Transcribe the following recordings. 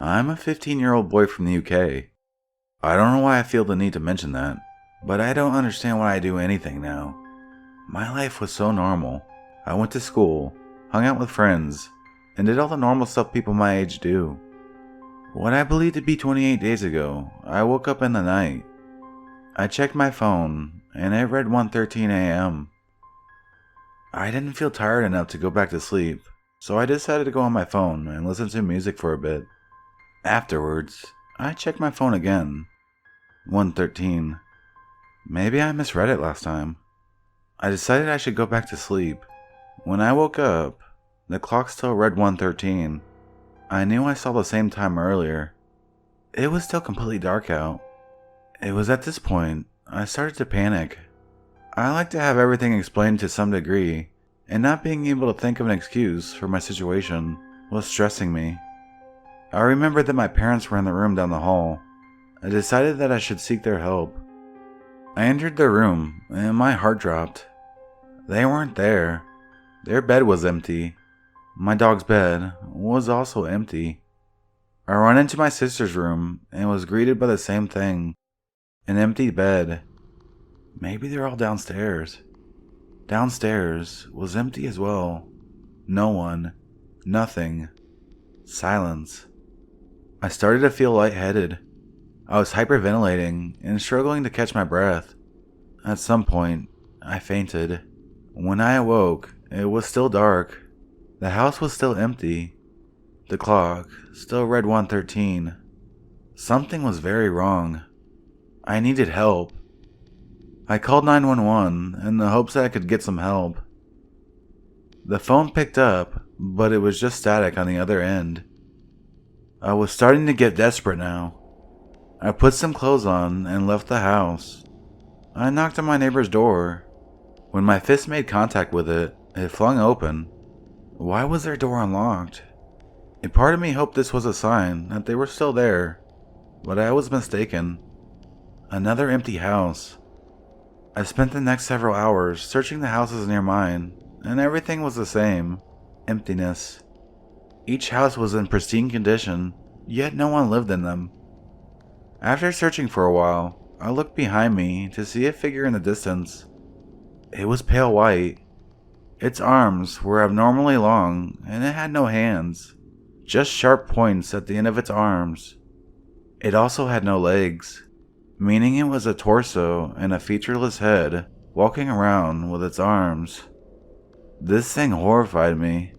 I'm a 15-year-old boy from the UK. I don't know why I feel the need to mention that, but I don't understand why I do anything now. My life was so normal. I went to school, hung out with friends, and did all the normal stuff people my age do. What I believed to be 28 days ago, I woke up in the night. I checked my phone, and it read 1:13 a.m. I didn't feel tired enough to go back to sleep, so I decided to go on my phone and listen to music for a bit. Afterwards, I checked my phone again. 1:13. Maybe I misread it last time. I decided I should go back to sleep. When I woke up, the clock still read 1:13. I knew I saw the same time earlier. It was still completely dark out. It was at this point I started to panic. I like to have everything explained to some degree, and not being able to think of an excuse for my situation was stressing me. I remembered that my parents were in the room down the hall. I decided that I should seek their help. I entered their room, and my heart dropped. They weren't there. Their bed was empty. My dog's bed was also empty. I ran into my sister's room and was greeted by the same thing. An empty bed. Maybe they're all downstairs. Downstairs was empty as well. No one. Nothing. Silence. I started to feel lightheaded. I was hyperventilating and struggling to catch my breath. At some point, I fainted. When I awoke, it was still dark. The house was still empty. The clock still read 1:13. Something was very wrong. I needed help. I called 911 in the hopes that I could get some help. The phone picked up, but it was just static on the other end. I was starting to get desperate now. I put some clothes on and left the house. I knocked on my neighbor's door. When my fist made contact with it, it flung open. Why was their door unlocked? A part of me hoped this was a sign that they were still there, but I was mistaken. Another empty house. I spent the next several hours searching the houses near mine, and everything was the same. Emptiness. Each house was in pristine condition, yet no one lived in them. After searching for a while, I looked behind me to see a figure in the distance. It was pale white. Its arms were abnormally long, and it had no hands, just sharp points at the end of its arms. It also had no legs, meaning it was a torso and a featureless head walking around with its arms. This thing horrified me.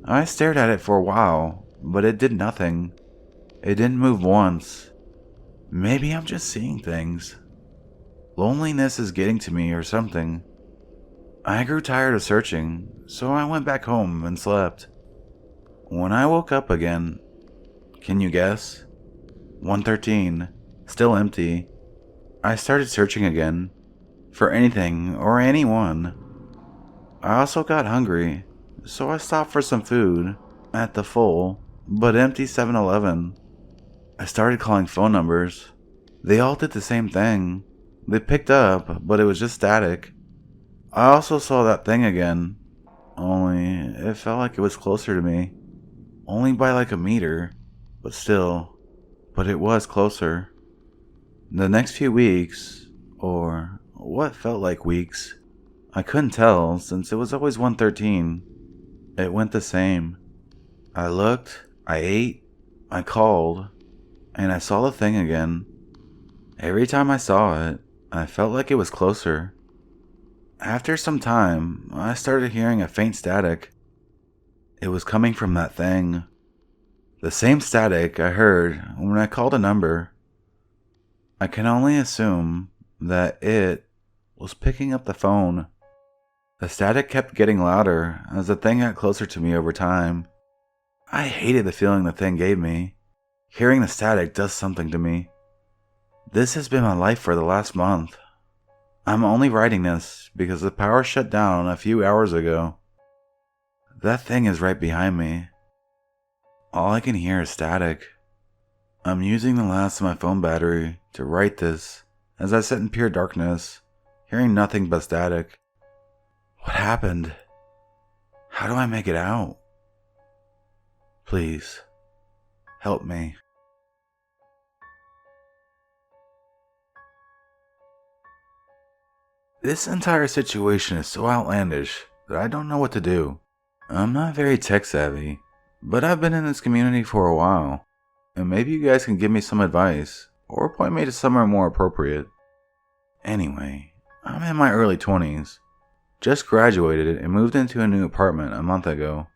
I stared at it for a while, but it did nothing. It didn't move once. Maybe I'm just seeing things. Loneliness is getting to me or something. I grew tired of searching, so I went back home and slept. When I woke up again, can you guess? 1:13, still empty. I started searching again, for anything or anyone. I also got hungry, so I stopped for some food at the full but empty 7-Eleven. I started calling phone numbers. They all did the same thing. They picked up, but it was just static. I also saw that thing again, only it felt like it was closer to me. Only by like a meter, but still. But it was closer. The next few weeks, or what felt like weeks, I couldn't tell since it was always 1:13. It went the same. I looked, I ate, I called, and I saw the thing again. Every time I saw it, I felt like it was closer. After some time, I started hearing a faint static. It was coming from that thing. The same static I heard when I called a number. I can only assume that it was picking up the phone. The static kept getting louder as the thing got closer to me over time. I hated the feeling the thing gave me. Hearing the static does something to me. This has been my life for the last month. I'm only writing this because the power shut down a few hours ago. That thing is right behind me. All I can hear is static. I'm using the last of my phone battery to write this as I sit in pure darkness, hearing nothing but static. What happened? How do I make it out? Please, Help me. This entire situation is so outlandish that I don't know what to do. I'm not very tech savvy, but I've been in this community for a while, and maybe you guys can give me some advice or point me to somewhere more appropriate. Anyway, I'm in my early 20s, just graduated and moved into a new apartment a month ago.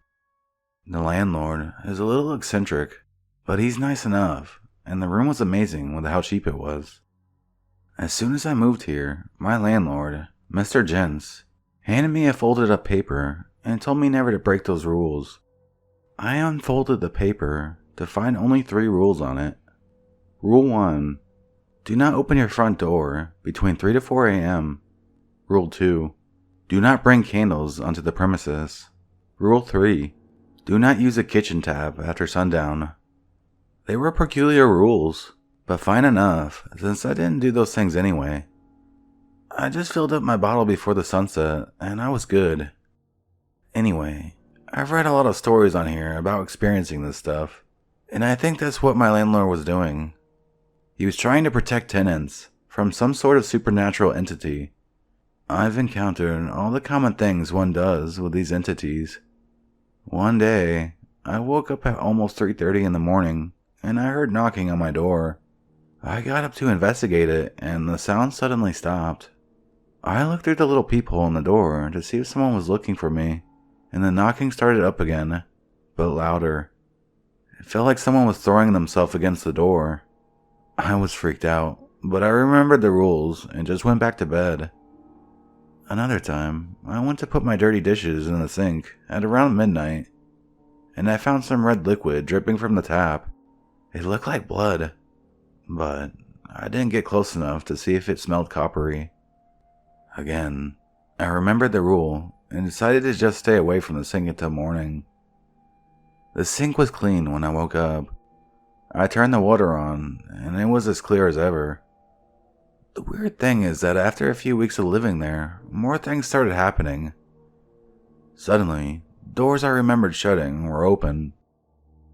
The landlord is a little eccentric, but he's nice enough, and the room was amazing with how cheap it was. As soon as I moved here, my landlord, Mr. Jens, handed me a folded up paper and told me never to break those rules. I unfolded the paper to find only 3 rules on it. Rule 1. Do not open your front door between 3 to 4 a.m. Rule 2. Do not bring candles onto the premises. Rule 3. Do not use a kitchen tap after sundown. They were peculiar rules, but fine enough since I didn't do those things anyway. I just filled up my bottle before the sunset and I was good. Anyway, I've read a lot of stories on here about experiencing this stuff, and I think that's what my landlord was doing. He was trying to protect tenants from some sort of supernatural entity. I've encountered all the common things one does with these entities. One day, I woke up at almost 3:30 in the morning and I heard knocking on my door. I got up to investigate it and the sound suddenly stopped. I looked through the little peephole in the door to see if someone was looking for me, and the knocking started up again, but louder. It felt like someone was throwing themselves against the door. I was freaked out, but I remembered the rules and just went back to bed. Another time, I went to put my dirty dishes in the sink at around midnight, and I found some red liquid dripping from the tap. It looked like blood, but I didn't get close enough to see if it smelled coppery. Again, I remembered the rule and decided to just stay away from the sink until morning. The sink was clean when I woke up. I turned the water on, and it was as clear as ever. The weird thing is that after a few weeks of living there, more things started happening. Suddenly, doors I remembered shutting were open.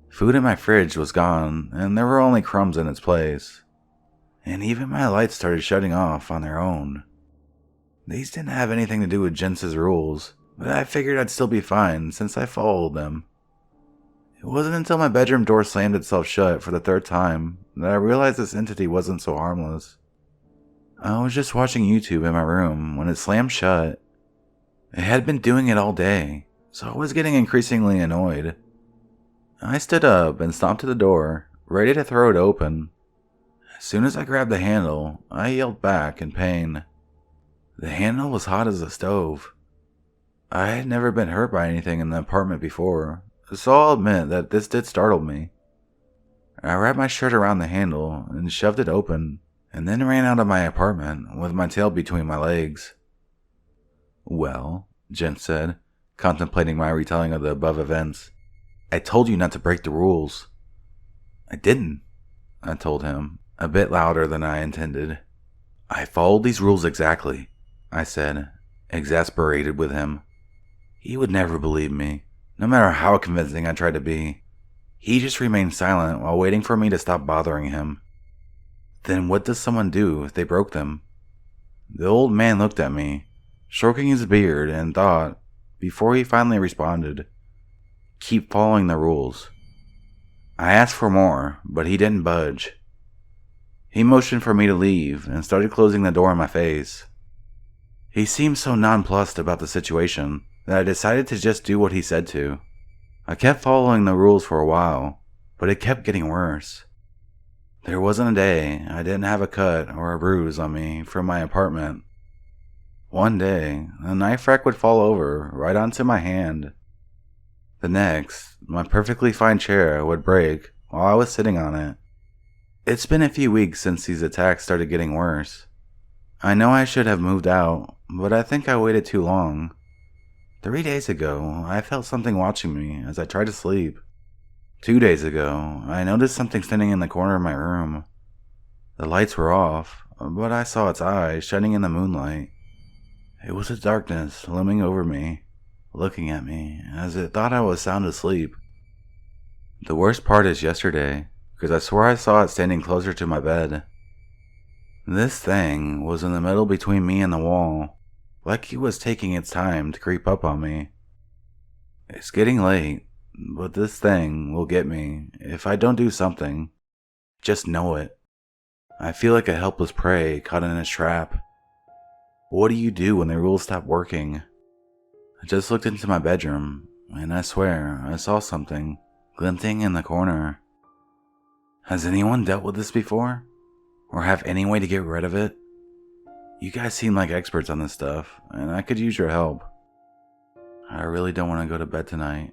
Food in my fridge was gone, and there were only crumbs in its place. And even my lights started shutting off on their own. These didn't have anything to do with Jens's rules, but I figured I'd still be fine since I followed them. It wasn't until my bedroom door slammed itself shut for the 3rd time that I realized this entity wasn't so harmless. I was just watching YouTube in my room when it slammed shut. It had been doing it all day, so I was getting increasingly annoyed. I stood up and stomped to the door, ready to throw it open. As soon as I grabbed the handle, I yelled back in pain. The handle was hot as a stove. I had never been hurt by anything in the apartment before, so I'll admit that this did startle me. I wrapped my shirt around the handle and shoved it open, and then ran out of my apartment with my tail between my legs. "Well," Jen said, contemplating my retelling of the above events, "I told you not to break the rules." "I didn't," I told him, a bit louder than I intended. "I followed these rules exactly," I said, exasperated with him. He would never believe me, no matter how convincing I tried to be. He just remained silent while waiting for me to stop bothering him. Then what does someone do if they broke them? The old man looked at me, stroking his beard, and thought, before he finally responded, "Keep following the rules." I asked for more, but he didn't budge. He motioned for me to leave and started closing the door in my face. He seemed so nonplussed about the situation that I decided to just do what he said to. I kept following the rules for a while, but it kept getting worse. There wasn't a day I didn't have a cut or a bruise on me from my apartment. One day, a knife rack would fall over right onto my hand. The next, my perfectly fine chair would break while I was sitting on it. It's been a few weeks since these attacks started getting worse. I know I should have moved out, but I think I waited too long. 3 days ago, I felt something watching me as I tried to sleep. 2 days ago, I noticed something standing in the corner of my room. The lights were off, but I saw its eyes shining in the moonlight. It was a darkness looming over me, looking at me as it thought I was sound asleep. The worst part is yesterday, because I swear I saw it standing closer to my bed. This thing was in the middle between me and the wall, like it was taking its time to creep up on me. It's getting late, but this thing will get me if I don't do something. Just know it. I feel like a helpless prey caught in a trap. What do you do when the rules stop working? I just looked into my bedroom, and I swear I saw something glinting in the corner. Has anyone dealt with this before? Or have any way to get rid of it? You guys seem like experts on this stuff, and I could use your help. I really don't want to go to bed tonight.